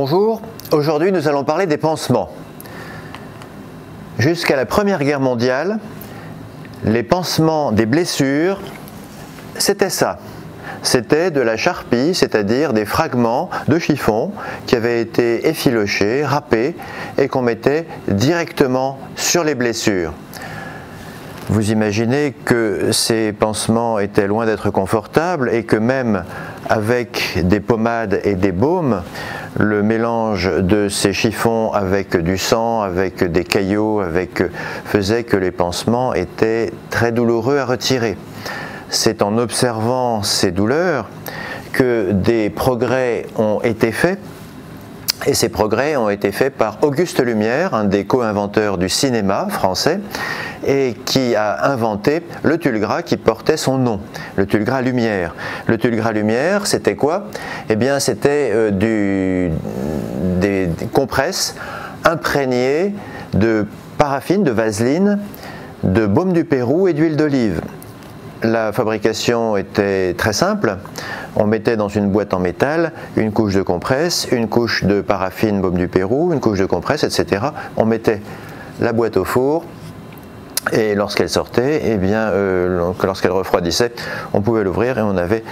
Bonjour, aujourd'hui nous allons parler des pansements. Jusqu'à la Première Guerre mondiale, les pansements des blessures, c'était ça. C'était de la charpie, c'est-à-dire des fragments de chiffon qui avaient été effilochés, râpés et qu'on mettait directement sur les blessures. Vous imaginez que ces pansements étaient loin d'être confortables et que même avec des pommades et des baumes, le mélange de ces chiffons avec du sang, avec des caillots, faisait que les pansements étaient très douloureux à retirer. C'est en observant ces douleurs que des progrès ont été faits. Et ces progrès ont été faits par Auguste Lumière, un des co-inventeurs du cinéma français, et qui a inventé le tulle gras qui portait son nom, le tulle gras Lumière. Le tulle gras Lumière, c'était quoi? Eh bien, c'était des compresses imprégnées de paraffine, de vaseline, de baume du Pérou et d'huile d'olive. La fabrication était très simple. On mettait dans une boîte en métal une couche de compresse, une couche de paraffine, baume du Pérou, une couche de compresse, etc. On mettait la boîte au four et lorsqu'elle sortait, eh bien, lorsqu'elle refroidissait, on pouvait l'ouvrir et on avait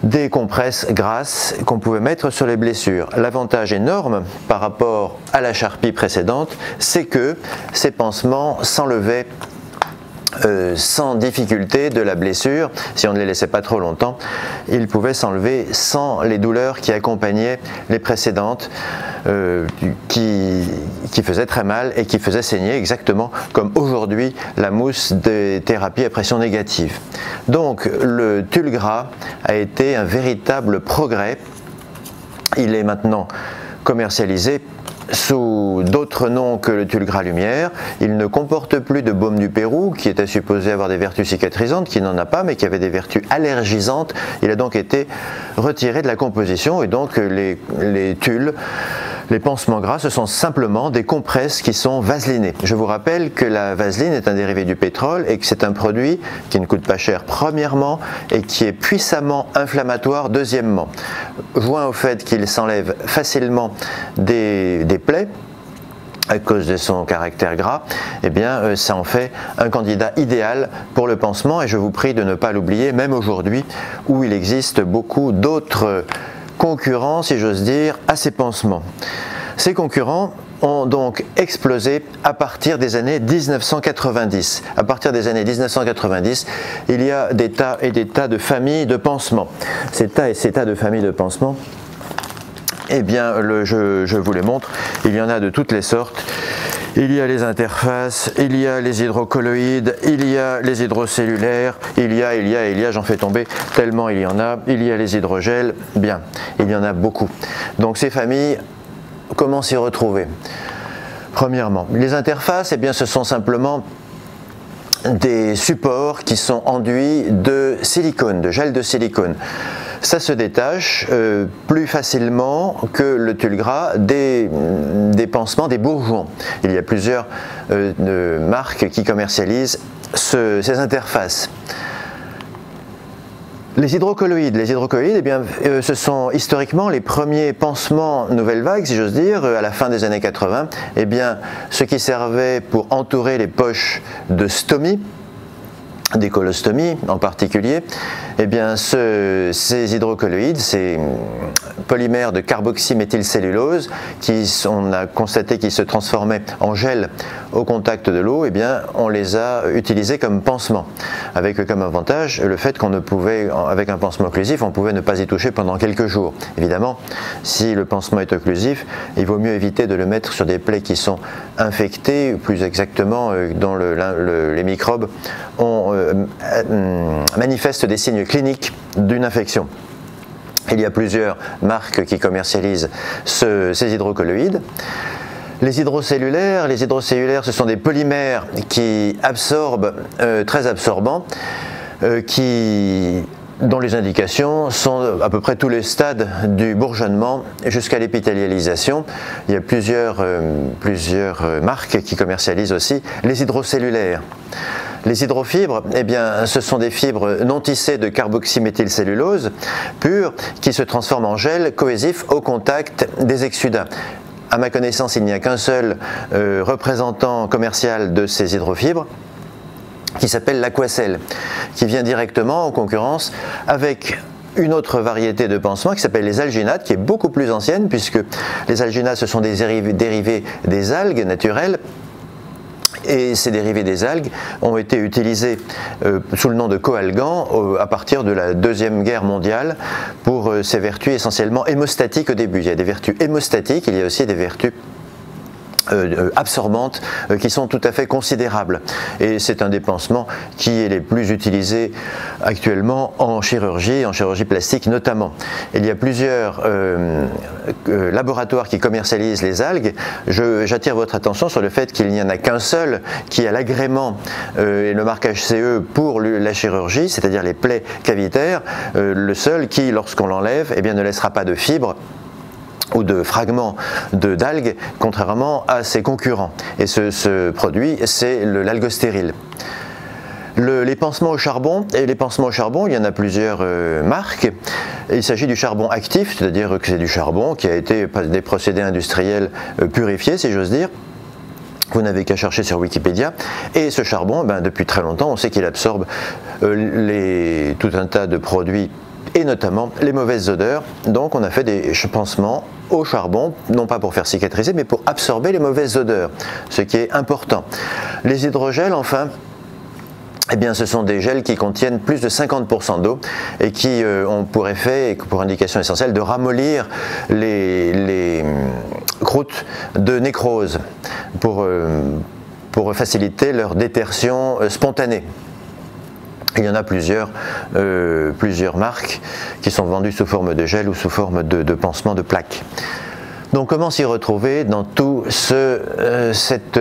des compresses grasses qu'on pouvait mettre sur les blessures. L'avantage énorme par rapport à la charpie précédente, c'est que ces pansements s'enlevaient sans difficulté de la blessure. Si on ne les laissait pas trop longtemps, ils pouvaient s'enlever sans les douleurs qui accompagnaient les précédentes, qui faisaient très mal et qui faisaient saigner, exactement comme aujourd'hui la mousse des thérapies à pression négative. Donc le tulle gras a été un véritable progrès. Il est maintenant commercialisé sous d'autres noms que le tulle gras Lumière. Il ne comporte plus de baume du Pérou, qui était supposé avoir des vertus cicatrisantes, qui n'en a pas, mais qui avait des vertus allergisantes. Il a donc été retiré de la composition, et donc les tulles, les pansements gras, ce sont simplement des compresses qui sont vaselinées. Je vous rappelle que la vaseline est un dérivé du pétrole et que c'est un produit qui ne coûte pas cher premièrement et qui est puissamment inflammatoire deuxièmement. Joint au fait qu'il s'enlève facilement des plaies à cause de son caractère gras, eh bien ça en fait un candidat idéal pour le pansement, et je vous prie de ne pas l'oublier, même aujourd'hui où il existe beaucoup d'autres concurrents, si j'ose dire, à ces pansements. Ces concurrents ont donc explosé à partir des années 1990. À partir des années 1990, il y a des tas et des tas de familles de pansements. Ces tas et ces tas de familles de pansements, eh bien, je vous les montre, il y en a de toutes les sortes. Il y a les interfaces, il y a les hydrocolloïdes, il y a les hydrocellulaires, il y a, j'en fais tomber tellement il y en a, il y a les hydrogels, bien, il y en a beaucoup. Donc ces familles, comment s'y retrouver? Premièrement, les interfaces, eh bien, ce sont simplement des supports qui sont enduits de silicone, de gel de silicone. Ça se détache plus facilement que le tulle gras des pansements, des bourgeons. Il y a plusieurs marques qui commercialisent ces interfaces. Les hydrocolloïdes, eh bien, ce sont historiquement les premiers pansements nouvelle vague, si j'ose dire, à la fin des années 80. Eh bien, ce qui servait pour entourer les poches de stomie, des colostomies en particulier, eh bien ces hydrocolloïdes, ces polymères de carboxyméthylcellulose, on a constaté qu'ils se transformaient en gel au contact de l'eau, eh bien on les a utilisés comme pansement, avec comme avantage le fait qu'on ne pouvait, avec un pansement occlusif, on pouvait ne pas y toucher pendant quelques jours. Évidemment, si le pansement est occlusif, il vaut mieux éviter de le mettre sur des plaies qui sont infectées, plus exactement dont les microbes manifestent des signes cliniques d'une infection. Il y a plusieurs marques qui commercialisent ces hydrocolloïdes. Les hydrocellulaires, ce sont des polymères qui absorbent, très absorbants, dont les indications sont à peu près tous les stades du bourgeonnement jusqu'à l'épithélialisation. Il y a plusieurs marques qui commercialisent aussi les hydrocellulaires. Les hydrofibres, eh bien, ce sont des fibres non tissées de carboxyméthylcellulose pure qui se transforment en gel cohésif au contact des exsudats. À ma connaissance, il n'y a qu'un seul représentant commercial de ces hydrofibres, qui s'appelle l'Aquacel, qui vient directement en concurrence avec une autre variété de pansement qui s'appelle les alginates, qui est beaucoup plus ancienne, puisque les alginates, ce sont des dérivés des algues naturelles. Et ces dérivés des algues ont été utilisés sous le nom de coalgans à partir de la Deuxième Guerre mondiale pour ses vertus essentiellement hémostatiques au début. Il y a des vertus hémostatiques, il y a aussi des vertus absorbantes qui sont tout à fait considérables. Et c'est un des pansements qui est les plus utilisés actuellement en chirurgie plastique notamment. Il y a plusieurs laboratoires qui commercialisent les algues. J'attire votre attention sur le fait qu'il n'y en a qu'un seul qui a l'agrément et le marquage CE pour la chirurgie, c'est-à-dire les plaies cavitaires, le seul qui, lorsqu'on l'enlève, eh bien, ne laissera pas de fibres ou de fragments d'algues, contrairement à ses concurrents. Et ce produit, c'est l'algostérile. Les pansements au charbon, il y en a plusieurs marques. Il s'agit du charbon actif, c'est-à-dire que c'est du charbon qui a été par des procédés industriels purifiés, si j'ose dire. Vous n'avez qu'à chercher sur Wikipédia. Et ce charbon, depuis très longtemps, on sait qu'il absorbe tout un tas de produits et notamment les mauvaises odeurs. Donc on a fait des pansements au charbon, non pas pour faire cicatriser, mais pour absorber les mauvaises odeurs, ce qui est important. Les hydrogels, enfin, eh bien, ce sont des gels qui contiennent plus de 50% d'eau et qui ont pour effet et pour indication essentielle de ramollir les croûtes de nécrose pour faciliter leur détertion spontanée. Il y en a plusieurs marques qui sont vendues sous forme de gel ou sous forme de pansement de plaques. Donc comment s'y retrouver dans tout cette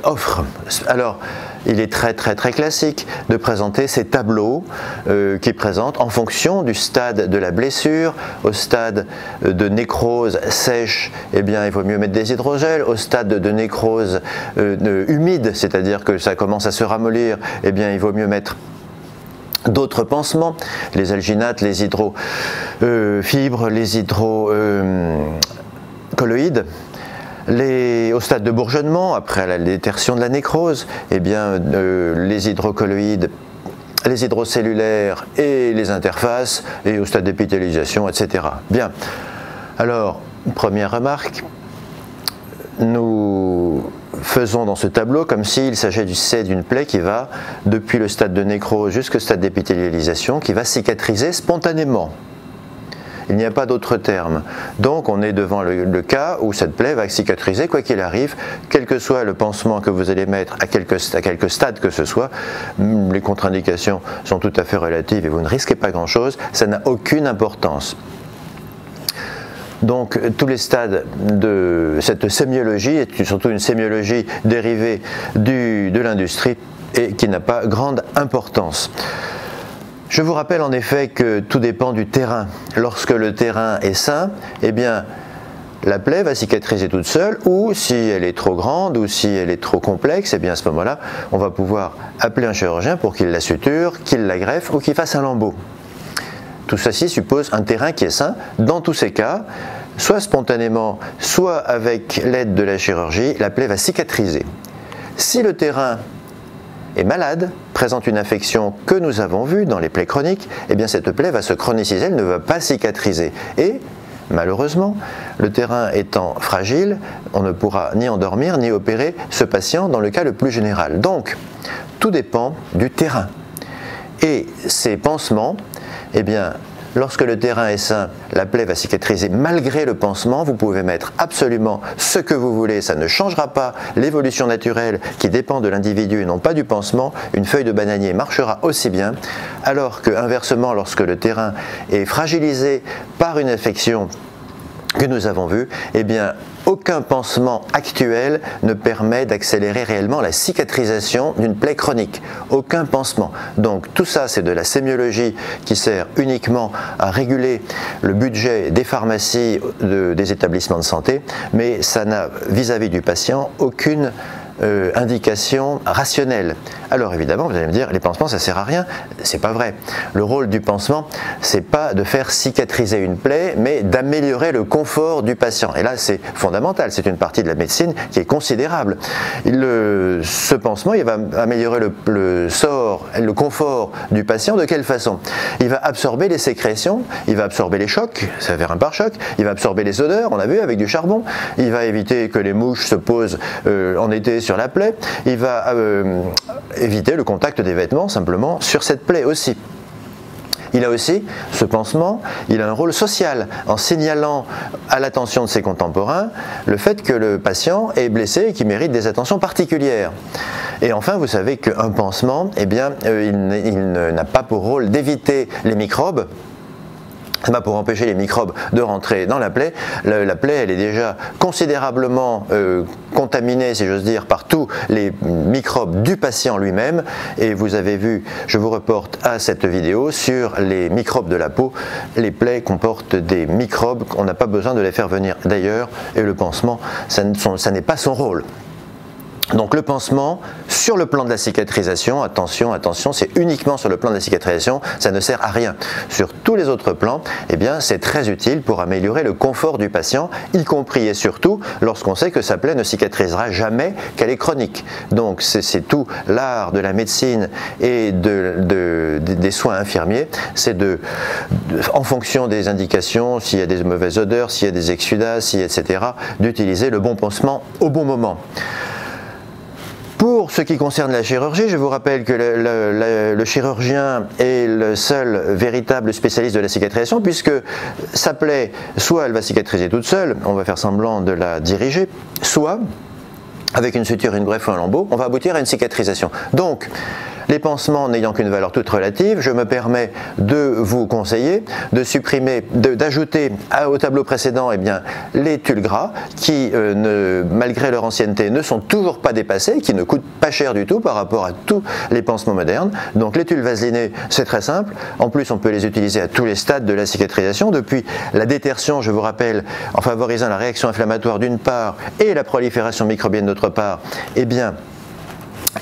offre? Alors, il est très classique de présenter ces tableaux qui présentent en fonction du stade de la blessure. Au stade de nécrose sèche, eh bien, il vaut mieux mettre des hydrogels. Au stade de nécrose humide, c'est-à-dire que ça commence à se ramollir, eh bien, il vaut mieux mettre d'autres pansements, les alginates, les hydrofibres, les hydrocolloïdes. Au stade de bourgeonnement, après la détertion de la nécrose, eh bien, les hydrocolloïdes, les hydrocellulaires et les interfaces, et au stade d'épithélisation, etc. Bien. Alors, première remarque, nous faisons dans ce tableau comme s'il s'agissait d'une plaie qui va, depuis le stade de nécrose jusqu'au stade d'épithélisation, qui va cicatriser spontanément. Il n'y a pas d'autre terme. Donc on est devant le cas où cette plaie va cicatriser quoi qu'il arrive, quel que soit le pansement que vous allez mettre à quelque stade que ce soit. Les contre-indications sont tout à fait relatives et vous ne risquez pas grand-chose, ça n'a aucune importance. Donc tous les stades de cette sémiologie, et surtout une sémiologie dérivée de l'industrie et qui n'a pas grande importance. Je vous rappelle en effet que tout dépend du terrain. Lorsque le terrain est sain, eh bien, la plaie va cicatriser toute seule, ou si elle est trop grande, ou si elle est trop complexe, eh bien à ce moment-là, on va pouvoir appeler un chirurgien pour qu'il la suture, qu'il la greffe ou qu'il fasse un lambeau. Tout ceci suppose un terrain qui est sain. Dans tous ces cas, soit spontanément, soit avec l'aide de la chirurgie, la plaie va cicatriser. Si le terrain est malade, présente une infection que nous avons vue dans les plaies chroniques, eh bien cette plaie va se chroniciser, elle ne va pas cicatriser. Et malheureusement, le terrain étant fragile, on ne pourra ni endormir ni opérer ce patient dans le cas le plus général. Donc, tout dépend du terrain. Et ces pansements, eh bien, lorsque le terrain est sain, la plaie va cicatriser malgré le pansement. Vous pouvez mettre absolument ce que vous voulez, ça ne changera pas l'évolution naturelle qui dépend de l'individu et non pas du pansement. Une feuille de bananier marchera aussi bien, alors que inversement, lorsque le terrain est fragilisé par une infection que nous avons vue, eh bien, aucun pansement actuel ne permet d'accélérer réellement la cicatrisation d'une plaie chronique. Aucun pansement. Donc tout ça, c'est de la sémiologie qui sert uniquement à réguler le budget des pharmacies, des établissements de santé, mais ça n'a vis-à-vis du patient aucune indication rationnelle. Alors évidemment, vous allez me dire, les pansements, ça sert à rien. C'est pas vrai. Le rôle du pansement, c'est pas de faire cicatriser une plaie, mais d'améliorer le confort du patient. Et là, c'est fondamental. C'est une partie de la médecine qui est considérable. Ce pansement, il va améliorer le confort du patient. De quelle façon? Il va absorber les sécrétions, il va absorber les chocs, ça va faire un pare-choc, il va absorber les odeurs, on a vu avec du charbon, il va éviter que les mouches se posent en été sur la plaie, il va éviter le contact des vêtements simplement sur cette plaie aussi. Il a aussi, ce pansement, il a un rôle social en signalant à l'attention de ses contemporains le fait que le patient est blessé et qu'il mérite des attentions particulières. Et enfin, vous savez qu'un pansement, eh bien, il n'a pas pour rôle d'éviter les microbes, pour empêcher les microbes de rentrer dans la plaie. La plaie, elle est déjà considérablement contaminée, si j'ose dire, par tous les microbes du patient lui-même. Et vous avez vu, je vous reporte à cette vidéo sur les microbes de la peau. Les plaies comportent des microbes, on n'a pas besoin de les faire venir d'ailleurs. Et le pansement, ça n'est pas son rôle. Donc le pansement, sur le plan de la cicatrisation, attention, attention, c'est uniquement sur le plan de la cicatrisation, ça ne sert à rien. Sur tous les autres plans, eh bien, c'est très utile pour améliorer le confort du patient, y compris et surtout lorsqu'on sait que sa plaie ne cicatrisera jamais, qu'elle est chronique. Donc c'est tout l'art de la médecine et des soins infirmiers, c'est en fonction des indications, s'il y a des mauvaises odeurs, s'il y a des exsudations, etc., d'utiliser le bon pansement au bon moment. Pour ce qui concerne la chirurgie, je vous rappelle que le chirurgien est le seul véritable spécialiste de la cicatrisation, puisque sa plaie, soit elle va cicatriser toute seule, on va faire semblant de la diriger, soit avec une suture, une greffe ou un lambeau, on va aboutir à une cicatrisation. Donc, les pansements n'ayant qu'une valeur toute relative, je me permets de vous conseiller de supprimer, d'ajouter au tableau précédent eh bien, les tuiles gras qui, malgré leur ancienneté, ne sont toujours pas dépassés, qui ne coûtent pas cher du tout par rapport à tous les pansements modernes. Donc les tuiles vaselinées, c'est très simple. En plus, on peut les utiliser à tous les stades de la cicatrisation, depuis la détertion, je vous rappelle, en favorisant la réaction inflammatoire d'une part et la prolifération microbienne d'autre part, eh bien,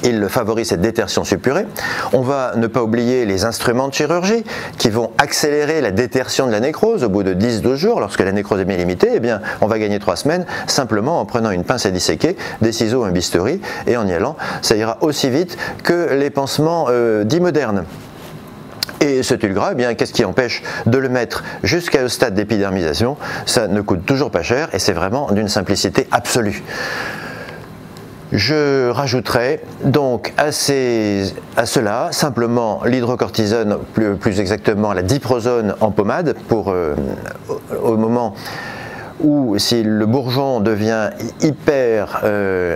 il favorise cette détertion suppurée. On va ne pas oublier les instruments de chirurgie qui vont accélérer la détertion de la nécrose au bout de 10-12 jours. Lorsque la nécrose est bien limitée, eh bien, on va gagner 3 semaines simplement en prenant une pince à disséquer, des ciseaux, un bistouri, et en y allant, ça ira aussi vite que les pansements dits modernes. Et ce tuile gras, eh bien, qu'est-ce qui empêche de le mettre jusqu'au stade d'épidermisation? Ça ne coûte toujours pas cher et c'est vraiment d'une simplicité absolue. Je rajouterai donc à cela simplement l'hydrocortisone, plus exactement la diprozone en pommade, pour au moment où si le bourgeon devient hyper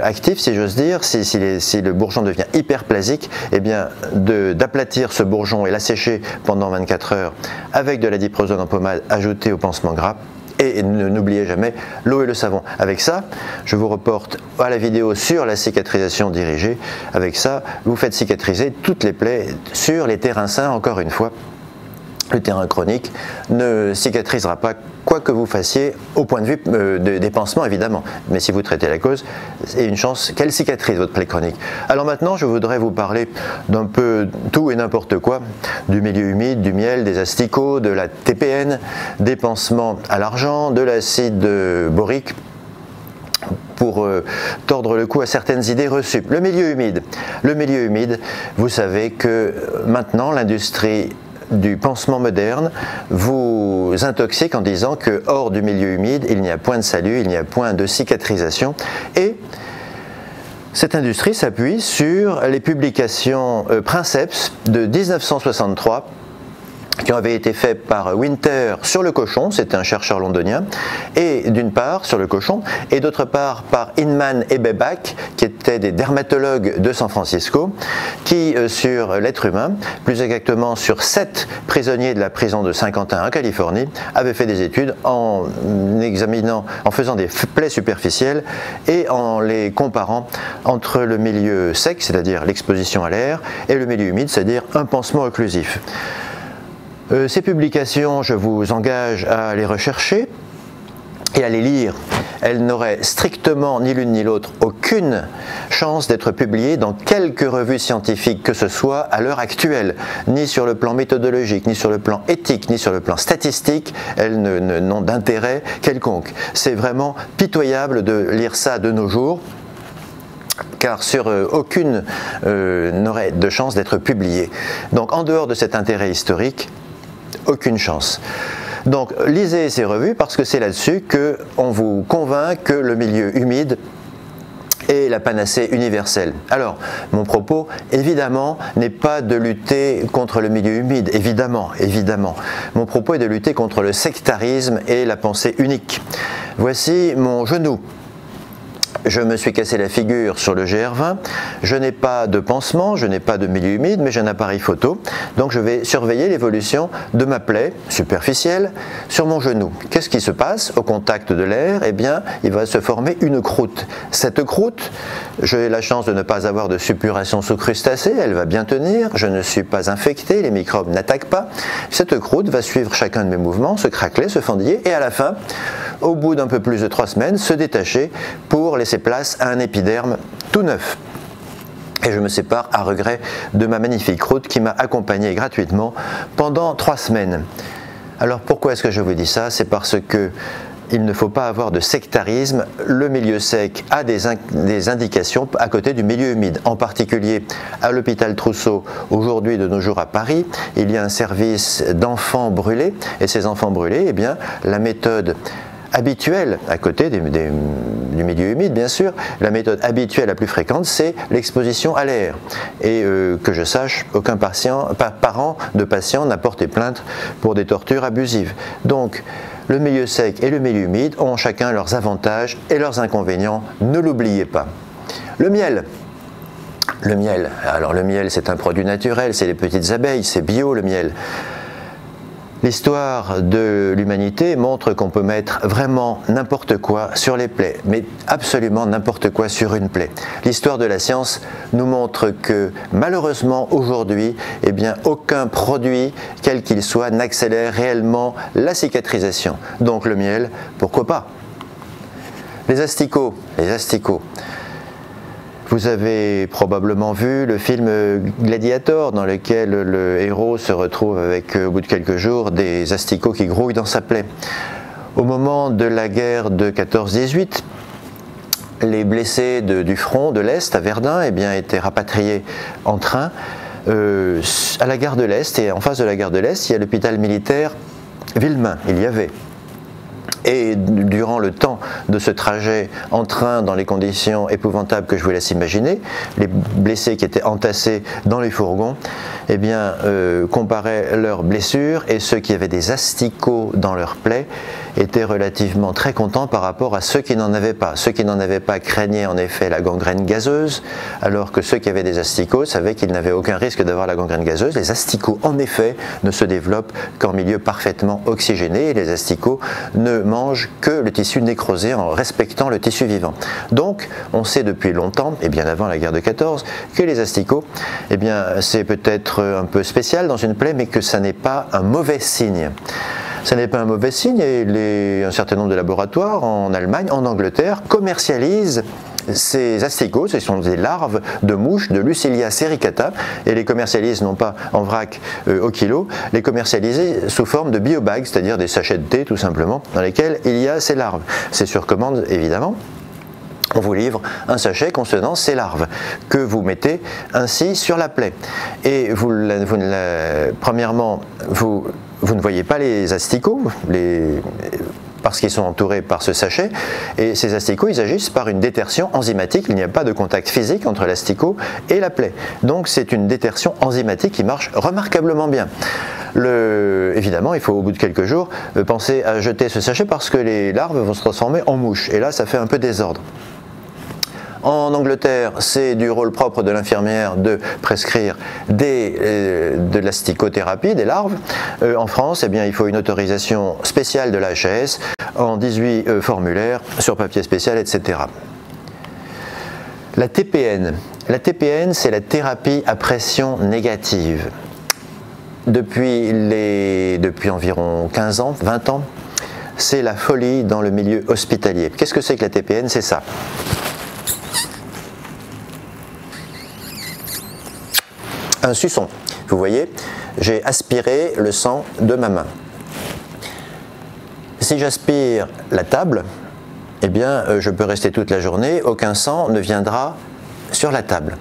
actif, si j'ose dire, si le bourgeon devient hyperplasique, eh bien d'aplatir ce bourgeon et l'assécher pendant 24 heures avec de la diprozone en pommade ajoutée au pansement gras. Et n'oubliez jamais l'eau et le savon. Avec ça, je vous reporte à la vidéo sur la cicatrisation dirigée. Avec ça, vous faites cicatriser toutes les plaies sur les terrains sains, encore une fois. Le terrain chronique ne cicatrisera pas quoi que vous fassiez au point de vue des pansements évidemment, mais si vous traitez la cause, il y a une chance qu'elle cicatrise votre plaie chronique. Alors maintenant je voudrais vous parler d'un peu tout et n'importe quoi, du milieu humide, du miel, des asticots, de la TPN, des pansements à l'argent, de l'acide borique, pour tordre le cou à certaines idées reçues. Le milieu humide, vous savez que maintenant l'industrie du pansement moderne vous intoxique en disant que hors du milieu humide, il n'y a point de salut, il n'y a point de cicatrisation. Et cette industrie s'appuie sur les publications Princeps de 1963 qui avaient été faits par Winter sur le cochon, c'était un chercheur londonien, et d'une part sur le cochon, et d'autre part par Inman et Bebach, qui étaient des dermatologues de San Francisco, qui sur l'être humain, plus exactement sur 7 prisonniers de la prison de Saint-Quentin en Californie, avaient fait des études en examinant, en faisant des plaies superficielles et en les comparant entre le milieu sec, c'est-à-dire l'exposition à l'air, et le milieu humide, c'est-à-dire un pansement occlusif. Ces publications, je vous engage à les rechercher et à les lire. elle n'aurait strictement ni l'une ni l'autre aucune chance d'être publiée dans quelque revue scientifique que ce soit à l'heure actuelle, ni sur le plan méthodologique, ni sur le plan éthique, ni sur le plan statistique, elles n'ont d'intérêt quelconque. C'est vraiment pitoyable de lire ça de nos jours, car aucune n'aurait de chance d'être publiée. Donc en dehors de cet intérêt historique, aucune chance. Donc lisez ces revues parce que c'est là-dessus qu'on vous convainc que le milieu humide est la panacée universelle. Alors, mon propos, évidemment, n'est pas de lutter contre le milieu humide, évidemment, évidemment. Mon propos est de lutter contre le sectarisme et la pensée unique. Voici mon genou. Je me suis cassé la figure sur le GR20, je n'ai pas de pansement, je n'ai pas de milieu humide, mais j'ai un appareil photo, donc je vais surveiller l'évolution de ma plaie superficielle sur mon genou. Qu'est-ce qui se passe au contact de l'air? Eh bien, il va se former une croûte. Cette croûte, j'ai la chance de ne pas avoir de suppuration sous crustacés, elle va bien tenir, je ne suis pas infecté, les microbes n'attaquent pas. Cette croûte va suivre chacun de mes mouvements, se craqueler, se fendiller, et à la fin, au bout d'un peu plus de 3 semaines, se détacher pour laisser place à un épiderme tout neuf. Et je me sépare à regret de ma magnifique croûte qui m'a accompagné gratuitement pendant 3 semaines. Alors pourquoi est-ce que je vous dis ça? C'est parce que il ne faut pas avoir de sectarisme. Le milieu sec a des indications à côté du milieu humide. En particulier à l'hôpital Trousseau, aujourd'hui de nos jours à Paris, il y a un service d'enfants brûlés. Et ces enfants brûlés, eh bien, la méthode habituelle, à côté du milieu humide bien sûr, la méthode habituelle la plus fréquente, c'est l'exposition à l'air. Et que je sache, aucun parent de patient n'a porté plainte pour des tortures abusives. Donc, le milieu sec et le milieu humide ont chacun leurs avantages et leurs inconvénients, ne l'oubliez pas. Le miel. Le miel, alors le miel c'est un produit naturel, c'est les petites abeilles, c'est bio le miel. L'histoire de l'humanité montre qu'on peut mettre vraiment n'importe quoi sur les plaies, mais absolument n'importe quoi sur une plaie. L'histoire de la science nous montre que malheureusement aujourd'hui, eh bien, aucun produit, quel qu'il soit, n'accélère réellement la cicatrisation. Donc le miel, pourquoi pas? Les asticots, les asticots. Vous avez probablement vu le film Gladiator, dans lequel le héros se retrouve avec, au bout de quelques jours, des asticots qui grouillent dans sa plaie. Au moment de la guerre de 14-18, les blessés du front de l'Est, à Verdun, eh bien, étaient rapatriés en train à la gare de l'Est. Et en face de la gare de l'Est, il y a l'hôpital militaire Villemain. Il y avait. Et durant le temps de ce trajet en train, dans les conditions épouvantables que je vous laisse imaginer, les blessés qui étaient entassés dans les fourgons, eh bien, comparaient leurs blessures, et ceux qui avaient des asticots dans leurs plaies étaient relativement très contents par rapport à ceux qui n'en avaient pas. Ceux qui n'en avaient pas craignaient en effet la gangrène gazeuse, alors que ceux qui avaient des asticots savaient qu'ils n'avaient aucun risque d'avoir la gangrène gazeuse. Les asticots, en effet, ne se développent qu'en milieu parfaitement oxygéné, et les asticots ne mangent que le tissu nécrosé en respectant le tissu vivant. Donc, on sait depuis longtemps, et bien avant la guerre de 14, que les asticots, eh bien, c'est peut-être un peu spécial dans une plaie, mais que ça n'est pas un mauvais signe. Ce n'est pas un mauvais signe, et un certain nombre de laboratoires en Allemagne, en Angleterre, commercialisent ces asticots. Ce sont des larves de mouches de Lucilia sericata, et les commercialisent non pas en vrac au kilo, les commercialisent sous forme de biobags, c'est-à-dire des sachets de thé tout simplement, dans lesquels il y a ces larves. C'est sur commande évidemment. On vous livre un sachet contenant ces larves que vous mettez ainsi sur la plaie. Et premièrement, vous ne voyez pas les asticots, parce qu'ils sont entourés par ce sachet, et ces asticots, ils agissent par une détertion enzymatique. Il n'y a pas de contact physique entre l'asticot et la plaie. Donc c'est une détertion enzymatique qui marche remarquablement bien. Évidemment, il faut au bout de quelques jours penser à jeter ce sachet, parce que les larves vont se transformer en mouches, et là ça fait un peu désordre. En Angleterre, c'est du rôle propre de l'infirmière de prescrire de l'asticothérapie, des larves. En France, eh bien, il faut une autorisation spéciale de la HAS en 18 formulaires sur papier spécial, etc. La TPN. La TPN, c'est la thérapie à pression négative. Depuis environ 15 ans, 20 ans, c'est la folie dans le milieu hospitalier. Qu'est-ce que c'est que la TPN? C'est ça. Un suçon. Vous voyez, j'ai aspiré le sang de ma main. Si j'aspire la table, eh bien, je peux rester toute la journée, aucun sang ne viendra sur la table.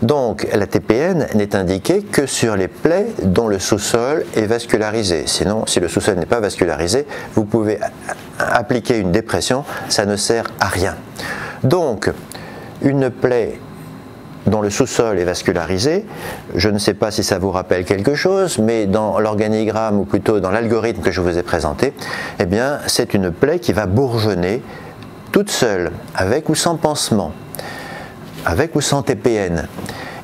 Donc, la TPN n'est indiquée que sur les plaies dont le sous-sol est vascularisé. Sinon, si le sous-sol n'est pas vascularisé, vous pouvez appliquer une dépression, ça ne sert à rien. Donc, une plaie dont le sous-sol est vascularisé, je ne sais pas si ça vous rappelle quelque chose, mais dans l'organigramme, ou plutôt dans l'algorithme que je vous ai présenté, eh bien, c'est une plaie qui va bourgeonner toute seule, avec ou sans pansement, avec ou sans TPN.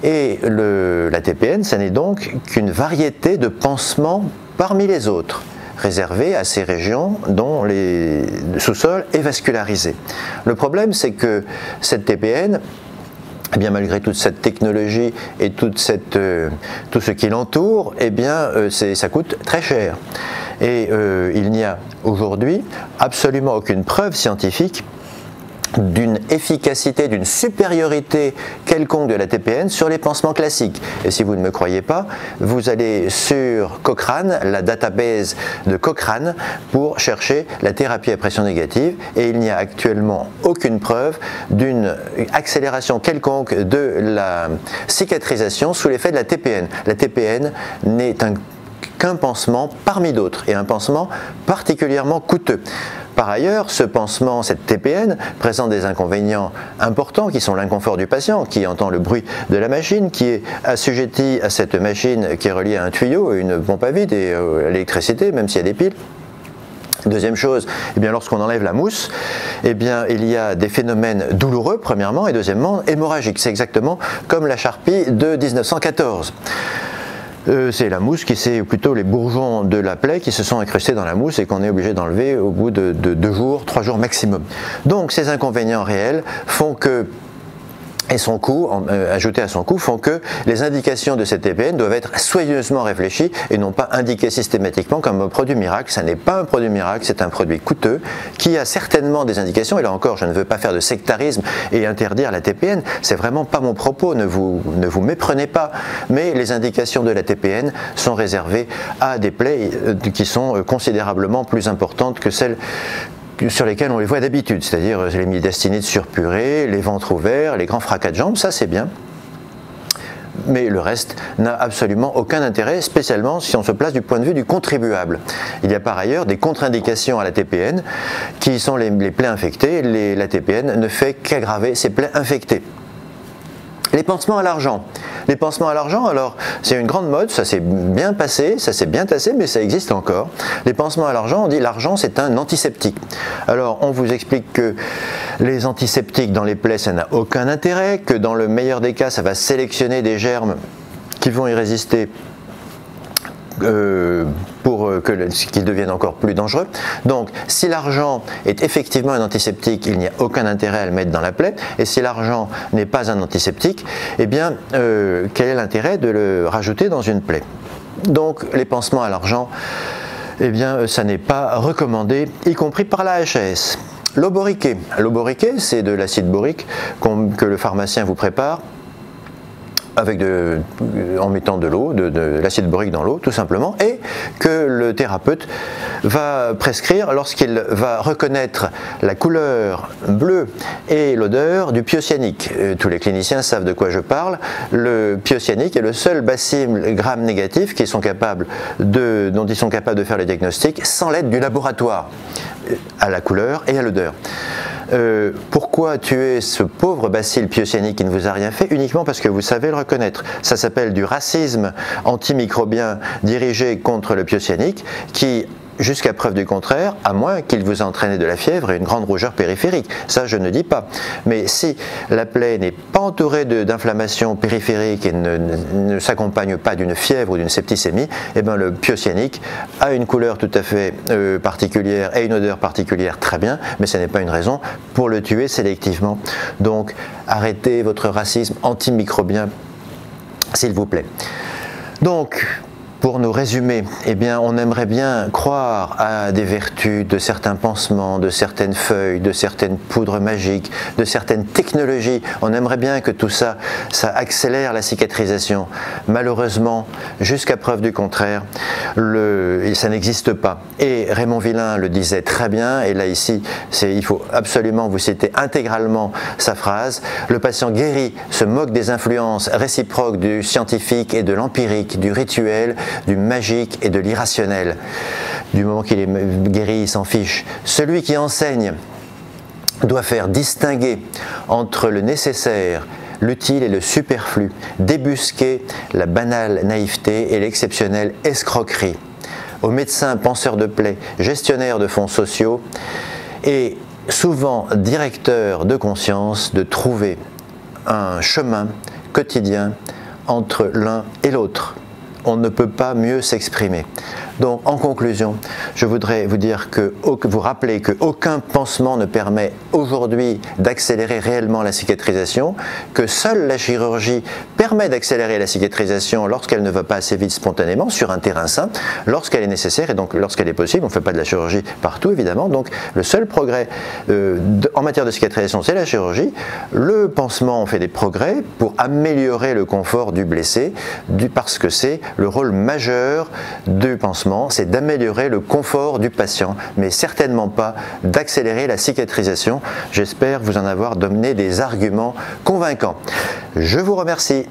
Et la TPN, ça n'est donc qu'une variété de pansements parmi les autres, réservés à ces régions dont le sous-sol est vascularisé. Le problème, c'est que cette TPN, eh bien, malgré toute cette technologie et tout ce qui l'entoure, eh bien, ça coûte très cher. Et il n'y a aujourd'hui absolument aucune preuve scientifique d'une efficacité, d'une supériorité quelconque de la TPN sur les pansements classiques. Et si vous ne me croyez pas, vous allez sur Cochrane, la database de Cochrane, pour chercher la thérapie à pression négative, et il n'y a actuellement aucune preuve d'une accélération quelconque de la cicatrisation sous l'effet de la TPN. La TPN n'est qu'un pansement parmi d'autres, et un pansement particulièrement coûteux. Par ailleurs, ce pansement, cette TPN, présente des inconvénients importants qui sont l'inconfort du patient, qui entend le bruit de la machine, qui est assujetti à cette machine qui est reliée à un tuyau, une pompe à vide et à l'électricité, même s'il y a des piles. Deuxième chose, eh bien, lorsqu'on enlève la mousse, eh bien, il y a des phénomènes douloureux, premièrement, et deuxièmement, hémorragiques. C'est exactement comme la charpie de 1914. C'est la mousse ou plutôt les bourgeons de la plaie qui se sont incrustés dans la mousse et qu'on est obligé d'enlever au bout de 2 jours, 3 jours maximum. Donc ces inconvénients réels font que, et son coût, ajouté à son coût, font que les indications de cette TPN doivent être soigneusement réfléchies et non pas indiquées systématiquement comme un produit miracle. Ça n'est pas un produit miracle, c'est un produit coûteux qui a certainement des indications. Et là encore, je ne veux pas faire de sectarisme et interdire la TPN. C'est vraiment pas mon propos, ne vous méprenez pas. Mais les indications de la TPN sont réservées à des plaies qui sont considérablement plus importantes que celles sur lesquels on les voit d'habitude, c'est-à-dire les médastinites surpurées, les ventres ouverts, les grands fracas de jambes, ça c'est bien. Mais le reste n'a absolument aucun intérêt, spécialement si on se place du point de vue du contribuable. Il y a par ailleurs des contre-indications à la TPN, qui sont les plaies infectées. La TPN ne fait qu'aggraver ces plaies infectées. Les pansements à l'argent. Les pansements à l'argent, alors, c'est une grande mode, ça s'est bien passé, ça s'est bien tassé, mais ça existe encore. Les pansements à l'argent, on dit l'argent c'est un antiseptique. Alors, on vous explique que les antiseptiques dans les plaies, ça n'a aucun intérêt, que dans le meilleur des cas, ça va sélectionner des germes qui vont y résister pour qu'ils deviennent encore plus dangereux. Donc, si l'argent est effectivement un antiseptique, il n'y a aucun intérêt à le mettre dans la plaie. Et si l'argent n'est pas un antiseptique, eh bien, quel est l'intérêt de le rajouter dans une plaie? Donc, les pansements à l'argent, eh bien, ça n'est pas recommandé, y compris par la HAS. L'eau boriquée. L'eau boriquée, c'est de l'acide borique que le pharmacien vous prépare en mettant de l'eau, de l'acide borique dans l'eau tout simplement, et que le thérapeute va prescrire lorsqu'il va reconnaître la couleur bleue et l'odeur du piocyanique. Tous les cliniciens savent de quoi je parle. Le piocyanique est le seul bacille gram négatif dont ils sont capables de faire le diagnostic sans l'aide du laboratoire, à la couleur et à l'odeur. Pourquoi tuer ce pauvre bacille piocyanique qui ne vous a rien fait? Uniquement parce que vous savez le reconnaître. Ça s'appelle du racisme antimicrobien dirigé contre le piocyanique qui, jusqu'à preuve du contraire, à moins qu'il vous ait entraîné de la fièvre et une grande rougeur périphérique. Ça, je ne dis pas. Mais si la plaie n'est pas entourée d'inflammation périphérique et ne s'accompagne pas d'une fièvre ou d'une septicémie, eh bien, le piocyanique a une couleur tout à fait particulière et une odeur particulière, très bien, mais ce n'est pas une raison pour le tuer sélectivement. Donc, arrêtez votre racisme antimicrobien, s'il vous plaît. Donc, Pour nous résumer, eh bien, on aimerait bien croire à des vertus de certains pansements, de certaines feuilles, de certaines poudres magiques, de certaines technologies. On aimerait bien que tout ça, ça accélère la cicatrisation. Malheureusement, jusqu'à preuve du contraire, ça n'existe pas. Et Raymond Villain le disait très bien, et là ici, il faut absolument vous citer intégralement sa phrase. Le patient guéri se moque des influences réciproques du scientifique et de l'empirique, du rituel, du magique et de l'irrationnel. Du moment qu'il est guéri, il s'en fiche. Celui qui enseigne doit faire distinguer entre le nécessaire, l'utile et le superflu, débusquer la banale naïveté et l'exceptionnelle escroquerie. Aux médecins penseurs de plaies, gestionnaires de fonds sociaux et souvent directeurs de conscience de trouver un chemin quotidien entre l'un et l'autre. On ne peut pas mieux s'exprimer. Donc, en conclusion, je voudrais vous dire vous rappeler qu'aucun pansement ne permet aujourd'hui d'accélérer réellement la cicatrisation, que seule la chirurgie permet d'accélérer la cicatrisation lorsqu'elle ne va pas assez vite spontanément sur un terrain sain, lorsqu'elle est nécessaire et donc lorsqu'elle est possible. On ne fait pas de la chirurgie partout évidemment. Donc, le seul progrès en matière de cicatrisation, c'est la chirurgie. Le pansement, on fait des progrès pour améliorer le confort du blessé, parce que c'est le rôle majeur du pansement, c'est d'améliorer le confort du patient, mais certainement pas d'accélérer la cicatrisation. J'espère vous en avoir donné des arguments convaincants. Je vous remercie.